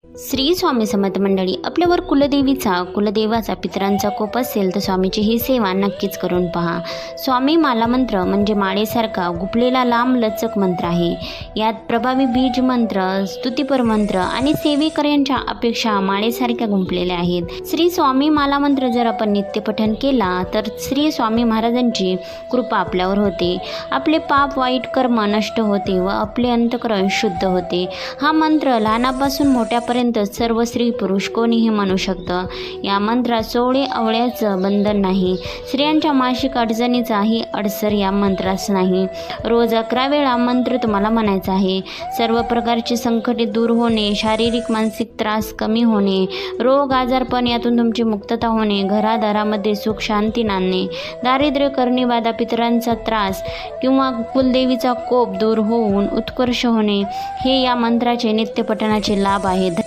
श्री स्वामी समर्थ मंडळी, आपल्यावर कुलदेवाचा पितरांचा कोप असेल तर स्वामीची ही सेवा नक्कीच करून पहा. स्वामी माला मंत्र म्हणजे माळेसारखा गुपलेला लांब लचक मंत्र आहे. यात प्रभावी बीज मंत्र, स्तुतिपर मंत्र आणि सेवेकऱ्यांच्या अपेक्षा माळेसारख्या गुंफलेल्या आहेत. श्री स्वामी माला मंत्र जर आपण नित्यपठन केला तर श्री स्वामी महाराजांची कृपा आपल्यावर होते. आपले पाप वाईट कर्म नष्ट होते व आपले अंतःकरण शुद्ध होते. हा मंत्र लहानापासून मोठ्यापर्यंत सर्व स्त्री पुरुष कोणीही म्हणू शकतं. या मंत्रात सोवळे अवळ्याचं बंधन नाही. स्त्रियांच्या मासिक अडचणीचाही अडसर या मंत्रास नाही. रोज 11 वेळा मंत्र तुम्हाला म्हणायचा आहे. सर्व प्रकारची संकटे दूर होणे, शारीरिक मानसिक त्रास कमी होणे, रोग आजारपण यातून तुमची मुक्तता होणे, घरादारामध्ये सुख शांती नांदणे, दारिद्र्य करणी बाधा पितरांचा त्रास किंवा कुलदेवीचा कोप दूर होऊन उत्कर्ष होणे, हे या मंत्राचे नित्यपठणाचे लाभ आहेत.